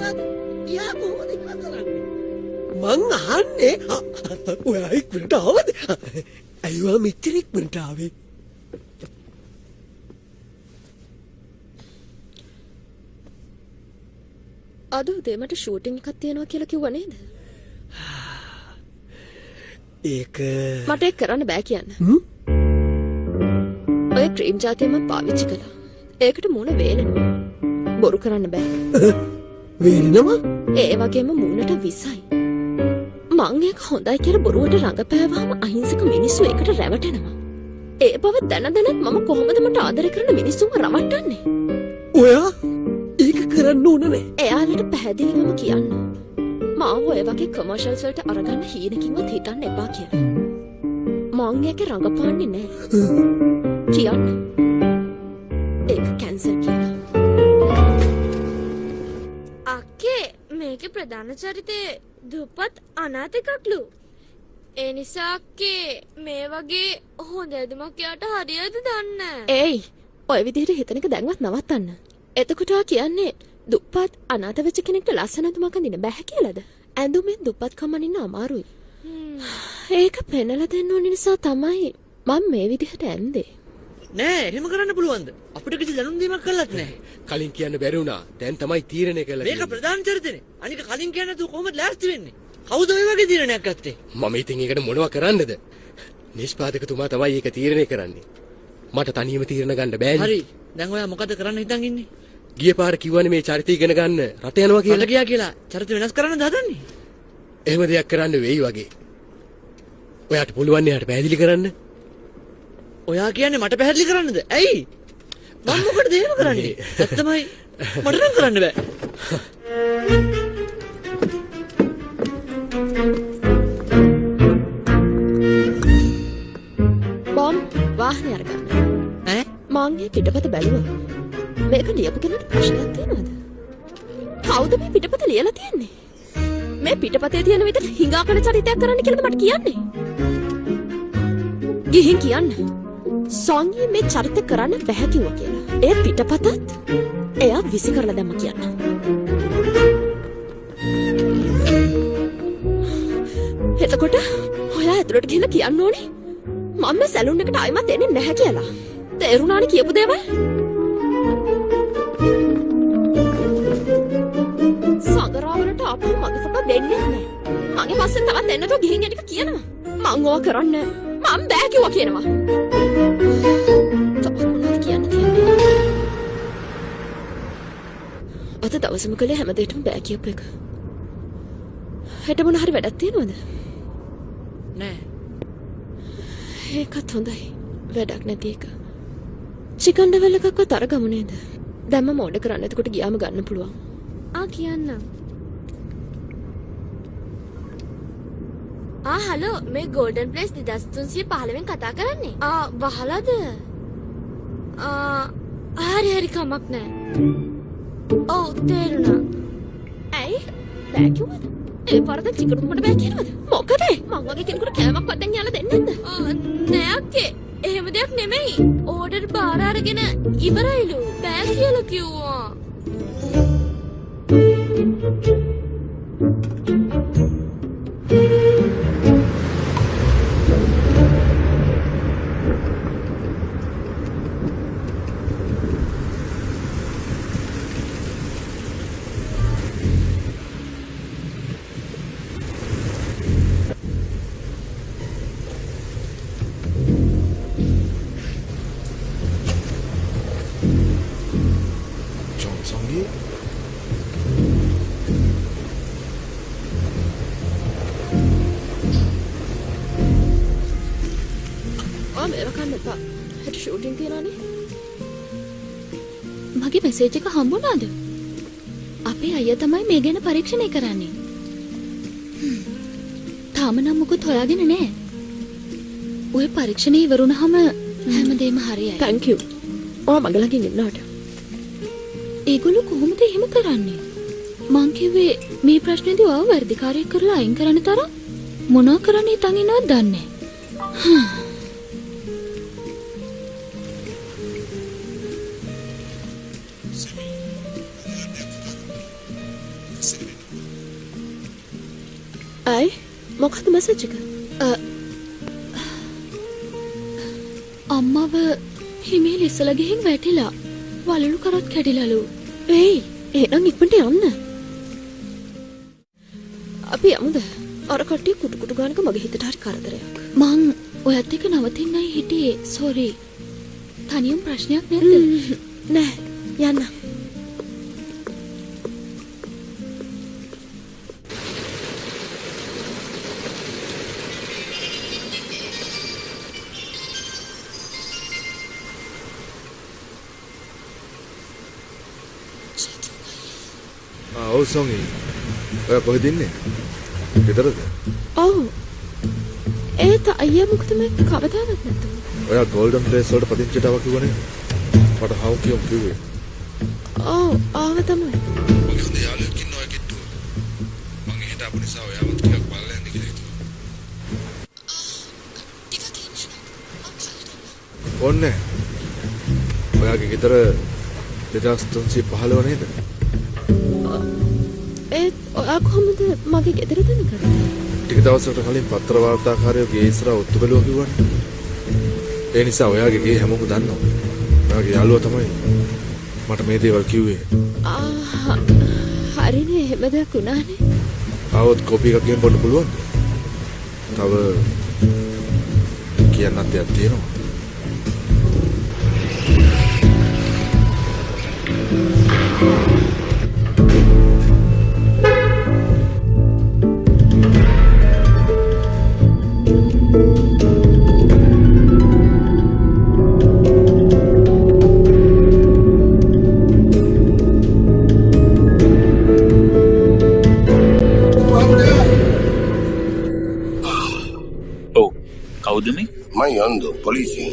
මොනවද? යා කොහොමද ඉවත් කරන්නේ? මං අහන්නේ ඔයා ඉක්මනට ආවද? අයියෝ මෙච්චර ඉක්මනට ආවේ. අද උදේ මට ෂූටින් එකක් තියෙනවා කියලා කිව්වා නේද? ඒක මට ඒක කරන්න බෑ කියන්න. ඔය ක්‍රීම් ජාතිය මම පාවිච්චි කළා. ඒකට මූණ වේලෙනවා. බොරු කරන්න බෑ. වේලෙනවා? ඒ වගේම මූණට විසයි. මං ඒක හොඳයි කියලා බොරුවට රඟපෑවහම අහිංසක මිනිස්සු ඒකට රැවටෙනවා. ඒ බව දැන දැනත් මම කොහොමද මට ආදරය කරන මිනිස්සුන්ව රවට්ටන්නේ? ඔයා ඒක කරන්න ඕන නෑ. එයාලට පැහැදිලිවම කියන්න. මාව ඔය වගේ කමර්ෂල්ස් වලට අරගන්න හීනකින්වත් හිතන්න එපා කියලා. මං ඒකේ රඟපාන්නේ නෑ. කියන්න. ඒක කැන්සල් කියලා. අක්කේ මේකේ ප්‍රධාන චරිතේ දුප්පත් අනාථෙක්ලු. ඒ නිසා අක්කේ මේ වගේ හොඳ ඇඳුමක් යාට හරියද දන්නේ. ඒයි ඔය විදිහට හිතන එක දැන්වත් නවත්තන්න. එතකොට කියන්නේ දුප්පත් අනාථ වෙච්ච කෙනෙක්ට ලස්සන ඇඳුමක් අඳින්න බෑ කියලාද? ඇඳුමෙන් දුප්පත්කම අඳින්න අමාරුයි. ඒක පෙන්නලා දෙන්න ඕන නිසා තමයි මම මේ විදිහට ඇඳේ. නෑ එහෙම කරන්න පුළුවන්ද? අපිට කිසි දැනුම් දීමක් කළත් නෑ. කලින් කියන්න බැරි වුණා. දැන් තමයි තීරණය කළා. මේක ප්‍රධාන චරිතනේ. අනික කලින් කියන්නේ නැතුව කොහොමද ලෑස්ති වෙන්නේ? කවුද ඔය වගේ තීරණයක් ගත්තේ? මම ඉතින් ඒකට මොනවා කරන්නද? නිෂ්පාදකතුමා තමයි ඒක තීරණය කරන්නේ. මට තනියම තීරණ ගන්න බෑනේ. හරි. දැන් ඔයා මොකද කරන්න හිතන් ඉන්නේ? ගිය පාර කිව්වනේ මේ චරිතය ඉගෙන ගන්න රට යනවා කියලා. රට ගියා කියලා චරිත වෙනස් කරන්නද හදන්නේ? එහෙම දෙයක් කරන්න වෙයි වගේ. ඔයාට පුළුවන් නේ යාට පැහැදිලි කරන්න. ඔයා කියන්නේ මට පැහැදිලි කරන්නද? ඇයි? මම මොකටද එහෙම කරන්නේ? ඇත්තමයි මට නම් කරන්න බෑ. බොම් වාහනේ අරගන්න. ඈ? මං මේ පිටපත බැලුවා. මේක ලියපු කෙනෙක්ට ප්‍රශ්නයක් තියෙනවද? කවුද මේ පිටපත ලියලා තියෙන්නේ? මේ පිටපතේ තියෙන විදිහට හිඟාකන චරිතයක් කරන්න කියලාද මට කියන්නේ? ගිහින් කියන්න. සංගී මේ චරිත කරන්න බැහැ කිව්වා කියලා. ඒ පිටපතත් එයා විසි කරලා දැම්ම කියන්න. එතකොට ඔයා ඇතුළට ගිහලා කියන්න ඕනේ මම මේ සැලූන් එකට ආයෙමත් එන්නේ නැහැ කියලා. තේරුණානේ කියපු දේවල්? සංගරාවලට ආපහු මගේ ෆොටෝ දෙන්නේ නැහැ. මගේ පස්සෙන් තවත් එන්නතෝ ගිහින් ඒ ටික කියනවා. මං ඕවා කරන්නේ මම බෑ කිව්වා කියනවා. තවත් මොනවද කියන්න තියෙන්නේ? අද දවසම කළේ හැමදේටම බෑ කියපු එක. හෙට මොන හරි වැඩක් තියෙනවද? නෑ. ඒකත් හොඳයි. වැඩක් නැති එක. චිකන් ඩෙවල් එකක්වත් අරගමු නේද? දැන් මම ඕඩර් කරන්න. එතකොට ගියාම ගන්න පුළුවන්. කියන්න. හලෝ මේ ගෝල්ඩන් ප්ලේස් 2315 කතා කරන්නේ. වහලාද? හරි කමක් නෑ. ඔව් තේරුණා. ඇයි? බෑ කිව්වද? ඒ පාරද චිකන් උඹට බෑ කියනවද? මොකද? මං වගේ කෙනෙකුට කෑමක්වත් දැන් යාලා දෙන්නේ නැද්ද? නෑ අක්කේ. එහෙම දෙයක් නෙමෙයි. ඕඩර් බාර අරගෙන ඉවරයිලු. බෑ කියලා කිව්වා. මගේ මෙසේජ් එක හම්බුණාද? අපේ අයියා තමයි මේ ගැන පරීක්ෂණය කරන්නේ. තාම නම් මොකුත් හොයාගෙන නැහැ. ඔය පරීක්ෂණය ඉවරුනහම හැමදේම හරියයි. thank you. ඔයා මග ළඟින් ඉන්නාට. ඒගොල්ලෝ කොහොමද එහෙම කරන්නේ? මං කිව්වේ මේ ප්‍රශ්නේදී ඔයාව වැඩිකාරියෙක් කරලා අයින් කරන්න තරම් මොනවා කරන්න හිතන් ඉන්නවද දන්නේ නැහැ. අය මොකක්ද මැසේජ් එක? අම්මව හිමේ ඉස්සලා ගිහින් වැටිලා. වලලු කරත් කැඩිලාලු. ඒයි එහෙනම් ඉක්මනට යන්න. අපි යමුද? අර කට්ටිය කුටු කුටු ගානක මගේ හිතට හරි කරදරයක්. මං ඔයත් එක්ක නවතින්නයි හිටියේ. සෝරි. තනියම ප්‍රශ්නයක් නැද්ද? නෑ යන්න. ඔව් සෝමි. ඔයා කොහෙද ඉන්නේ? ගෙදරද? ඔව්. ඒත් අයියා මොකද මේ කවදාවත් නැතුව. ඔයා ගෝල්ඩන් ප්ලේස් වලට පදිංචිට ආවා කිව්වනේ. මට හවු කිව්වේ. ඔව් ආව තමයි. මගේ හොඳ යාළුවෙක් ඉන්නවා කිට්ටුව. මං එහෙට ආපු නිසා ඔයාව ටිකක් බලලා යන්න කියලා හිතුවා. ඕන්නේ. ඔයාගේ ගෙදර 2315 නේද? ඒත් ඔයා කොහොමද මගේ ගෙදර දැනගන්නේ? ටික දවසකට කලින් පත්‍ර වාර්තාකාරයෝ ගේ ඉස්සරහ ඔත්තු බැලුවා කිව්වනේ. ඒ නිසා ඔයාගේ ගේ හැමෝම දන්නවා. ඔයාගේ යාළුවා තමයි මට මේ දේවල් කිව්වේ. හරිනේ එහෙම දෙයක් වුණානේ. ආවොත් කොපි එකක් ගෙන් බොන්න පුළුවන්ද? තව කියන්නත් දෙයක් තියෙනවා. කවුද මේ? මම යන්දු පොලිසිය.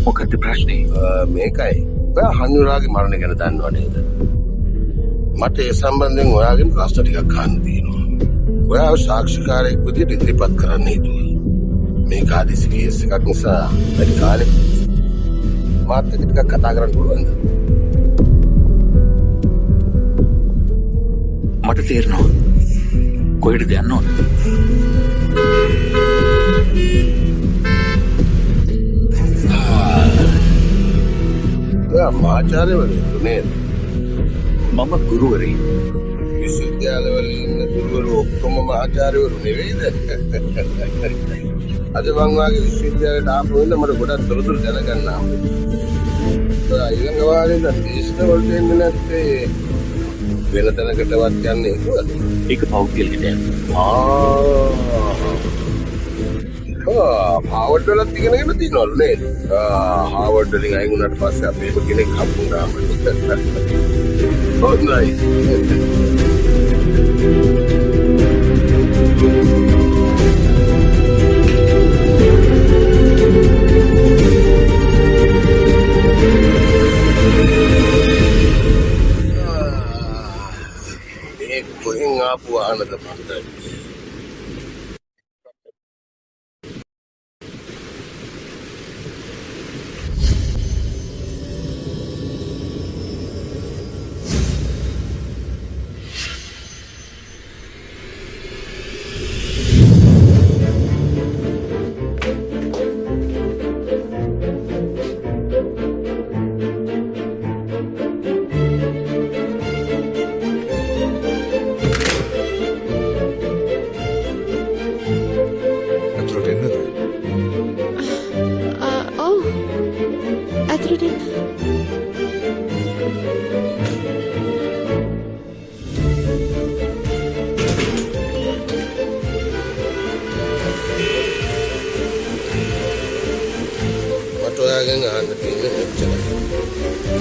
මොකක්ද ප්‍රශ්නේ? මේකයි. ඔයා හනුරාගේ මරණ ගැන දන්නව නේද? මට ඒ සම්බන්ධයෙන් ඔයාගෙන් ප්‍රශ්න ටිකක් අහන්න තියෙනවා. ඔයා සාක්ෂිකාරයෙක් විදිහට ඉදිරිපත් කරන්න හිතුවා. මේක ආදිසි කේස් එකක් නිසා වැඩි කාලෙක මාත් එක්ක ටිකක් කතා කරන්න පුළුවන්ද? මට තේරෙනවා. කොහෙටද යන්න ඕන? ආචාර්යවරු නේද? මම ගුරුවරයෙක්. විශ්වවිද්‍යාලවල ඉන්න ගුරුවරු ඔක්කොම ආචාර්යවරු නෙවෙයිද? අද මං වාගේ විශ්වවිද්‍යාලයට ආපු වෙලාව මට ගොඩක් තොරතුරු දැනගන්න ආවා. ඊළඟ වාරේ නම් දේශන වලට එන්නේ නැත්තේ වෙන තැනකටවත් යන්නේ කොහොමද? ඒක පෞද්ගලික දෙයක්. හාවර්ඩ් වලත් ඉගෙනගෙන තියෙනවලු නේද? හාවර්ඩ් වලින් අයින් වුණාට පස්සේ අපේ කෙනෙක් හම්බුණා මට. හොඳයි. මේ කොහෙන් ආපු ආනද මන්දයි.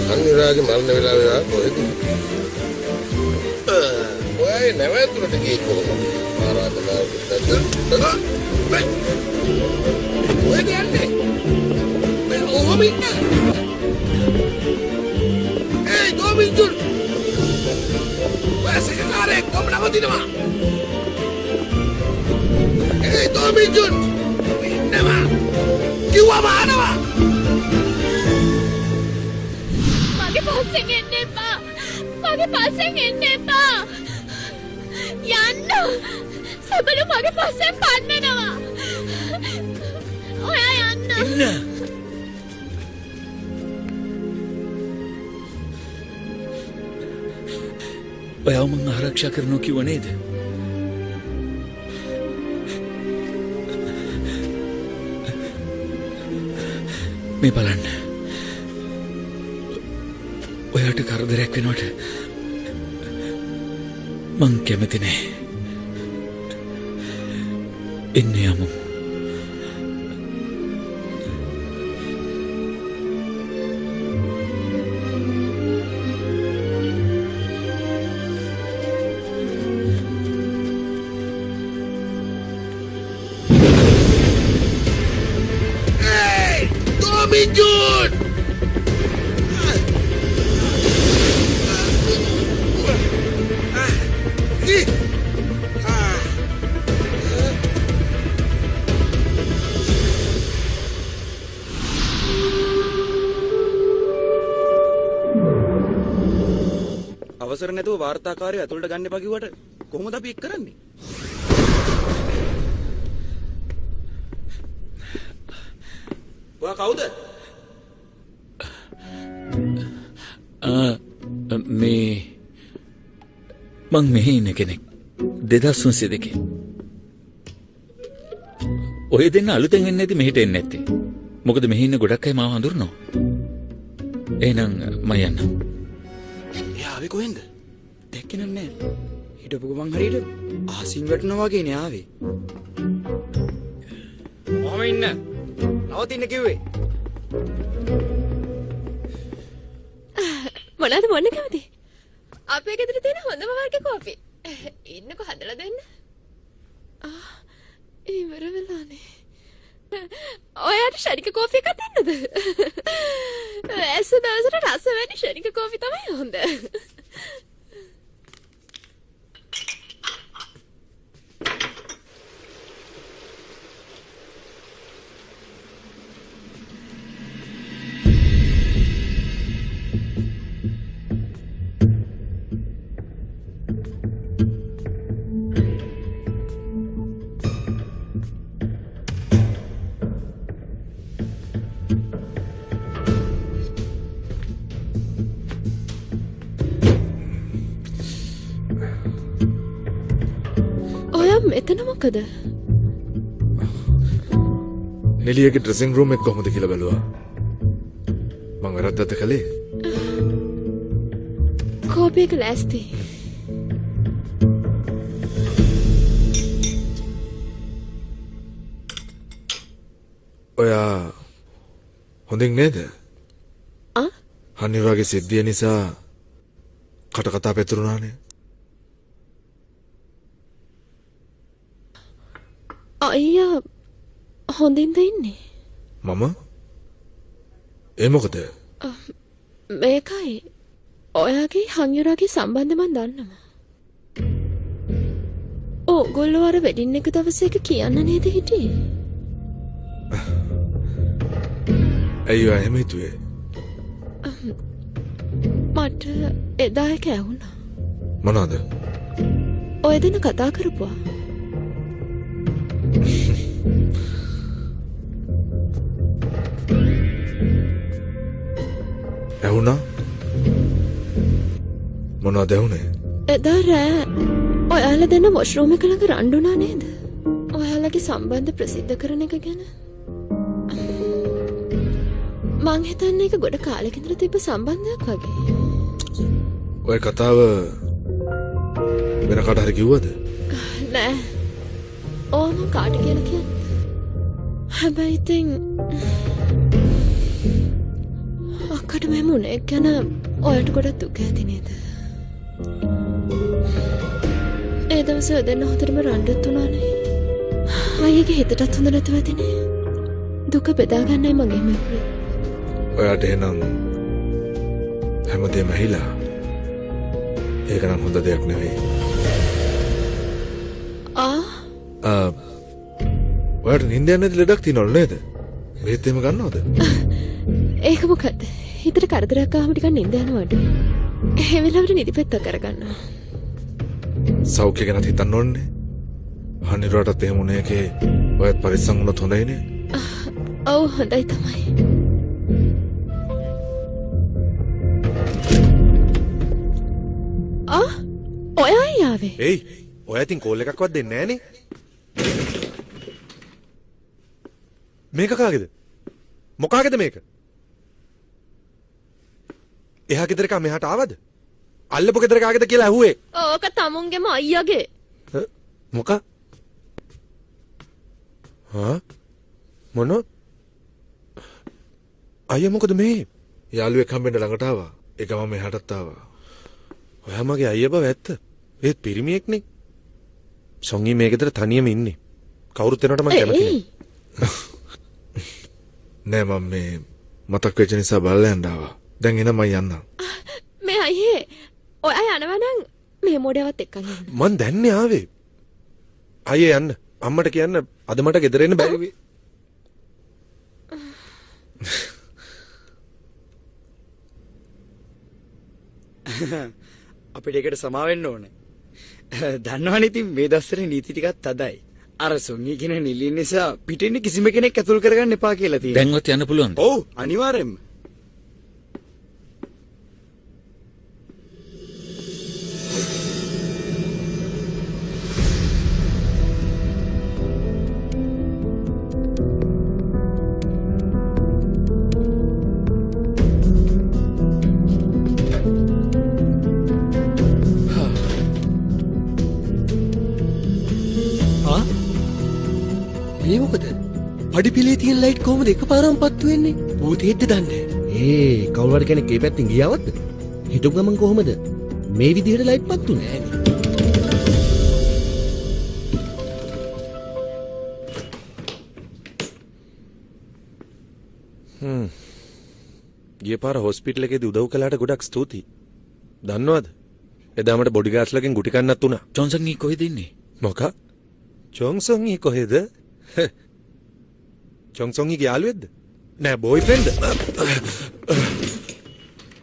හනුරාගේ මරණ වෙලාවේ කොහෙද? ඔය නැවතුරට ගියේ කොහොමද? ආරාධනා කරලා ඔය කියන්නේ මේ ඔහොමින් ඒ ගෝවින්දුන් ඔයසකකාරේ කොම් නවතිනවා. ඒ ගෝවින්දුන් ඉන්නවා කිව්වම ආනවා. පස්සෙන් එන්න එපා. මගේ පස්සෙන් එන්න එපා. යන්න. සබලු මගේ පස්සෙන් පන්නනවා. ඔයා යන්න. ඉන්න. ඔයාව මං ආරක්ෂා කරනවා කිව්ව නේද? මේ බලන්න. ඔයාට කරදරයක් වෙනවට මං කැමති නෑ. එන්න යමු. Jun! අවසර නැතුව වාර්තාකාරය ඇතුළට ගන්න එපා කිව්වට කොහොමද අපි එක් කරන්නේ? ඔයා කවුද? මං මෙහි ඉන්න කෙනෙක් 2032. ඔය දෙන්න අලුතෙන් එන්නේ නැති මෙහෙට එන්නේ නැත්තේ. මොකද මෙහි ඉන්න ගොඩක් අය මාව හඳුරනවා. එහෙනම් මම යන්නම්. එයා ආවේ කොහෙන්ද? දැක්කේ නෑ. හිටපු ගමන් හරියට ආසින් වැටෙනවා වගේනේ ආවේ. කොහොම ඉන්න? නවතින්න කිව්වේ. මොනවද මොන්න කැමති? අපේ ගෙදර තියෙන හොඳම වර්ග කෝපි. ඉන්නකෝ හදලා දෙන්න. ඉවර වෙලානේ. ඔයාට ශනික කෝපි එකක් දෙන්නද? ඇස්ස දවසට රස වැඩි ශනික කෝපි තමයි හොඳ. එතන මොකද? නෙලියගේ ඩ්‍රෙසිං රූම් එක කොහොමද කියලා බැලුවා. මං වැරද්දක්ද කළේ? කෝපි එක ලෑස්ති. ඔයා හොඳින් නේද? හනිවාගේ සිද්ධිය නිසා කට කතා පැතුරුණානේ. අයියා හොඳින්ද ඉන්නේ? මම? ඒ මොකද? මේකයි ඔයාගේ හංයුරාගේ සම්බන්ධ මන් දන්නවා. ඕගොල්ලෝ අර වෙඩින් එක දවසේ එක කියන්න නේද හිටියේ? ඇයි ඔයා එහෙම හිතුවේ? මට එදා එක ඇහුණා. මොනවද? ඔය දෙන කතා කරපුවා. ඇහුණා? මොනවද ඇහුනේ? එදා රෑ ඔයාලා දෙන්න වොෂ්රූම් එක ළඟ රණ්ඩුනා නේද? ඔයාලගේ සම්බන්ධ ප්‍රසිද්ධ කරන එක ගැන. මං හිතන්නේ ඒක ගොඩ කාලෙක ඉඳලා තිබ්බ සම්බන්ධයක් වගේ. ඔය කතාව වෙන කාට හරි කිව්වද? නෑ. මං කාට කියලා කියන්නේ. හැබැයි ඉතින් අක්කට මේ මුණේ ගැන ඔයාලට ගොඩක් දුක ඇති නේද? ඒ දවසේ දෙන්න හොඳටම රණ්ඩුත් වුණානේ. අයියගේ හිතටත් හොඳ නැතුව ඇතිනේ. දුක බෙදා ගන්නයි මගේ මෙප්‍රේ. ඔයාට එහෙනම් හැමදේම ඇහිලා. ඒක නම් හොඳ දෙයක් නෙවෙයි. ඔයාට නිින්ද යන්නේ නැති ලෙඩක් තියෙනවලු නේද? බෙහෙත් එහෙම ගන්නවද? ඒක මොකද? හිතට කරදරයක් ආවම ටිකක් නිින්ද යනවා අඩුයි. ඒ වෙලාවට නිදිපෙත්ත කරගන්නවා. සෞඛ්‍ය ගැන හිතන්න ඕනේ. හනිරටත් එහෙම උනේ එකේ ඔයත් පරිස්සම් වුණොත් හොඳයිනේ. ඔව් හොඳයි තමයි. ඔයා යාවේ. එයි ඔය ඉතින් කෝල් එකක්වත් දෙන්නේ නැහනේ. මේක කාගේද? මොකාගේද මේක? එහා ගෙදර කා මෙහාට ආවද? අල්ලපු ගෙදර කාගේද කියලා ඇහුවේ. ඕක තමුන්ගේම අයියාගේ. මොකා? මොන? අයියා මොකද මේ? යාළුවෙක් හම්බෙන්න ළඟට ආවා. ඒක මම මෙහාටත් ආවා. ඔයා මගේ අයියා බව ඇත්ත. ඒත් පිරිමියෙක්නේ. සොංගි මේ ගෙදර තනියම ඉන්නේ. කවුරුත් එනකොට මම කැමති නෑ. නෑ මම මේ මතක් වෙච්ච නිසා බලලා යන්න ආවා. දැන් එන මම යන්නම්. මේ අයියේ ඔයා යනවා නම් මේ මොඩේවත් එක්කන් යන්න. මං දැන්නේ ආවේ. අයියේ යන්න. අම්මට කියන්න අද මට ගෙදර එන්න බැරි වෙයි. අපිට ඒකට සමාවෙන්න ඕනේ. දන්නවනේ ඉතින් මේ දවස්වල නීති ටිකක් තදයි. අර සොංගි කියන නිලින් නිසා පිටින් කිසිම කෙනෙක් ඇතුල් කරගන්න එපා කියලා තියෙනවා. දැන්වත් යන්න පුළුවන්ද? ඔව් අනිවාර්යෙන්ම. මේ මොකද? පඩිපිලේ තියෙන ලයිට් කොහොමද එකපාරම පත්තු වෙන්නේ? භූතයෙක්ද දන්නේ නැහැ. කවුරු හරි කෙනෙක් ඒ පැත්තෙන් ගියාවත්ද? හිටපු ගමන් කොහොමද මේ විදිහට ලයිට් පත්තුනේ? ගිය පාර හොස්පිටල් එකේදී උදව් කළාට ගොඩක් ස්තුතියි. දන්නවද? එදා මට බොඩි ගාඩ්ස්ලාගෙන් ගුටි කන්නත් උනා. ජොන්සන් ඊ කොහෙද ඉන්නේ? මොකක්? ජොන්සන් ඊ කොහෙද? ජොන්සන් ඊගේ යාළුවෙක්ද? නෑ බෝයිෆ්‍රෙන්ඩ්.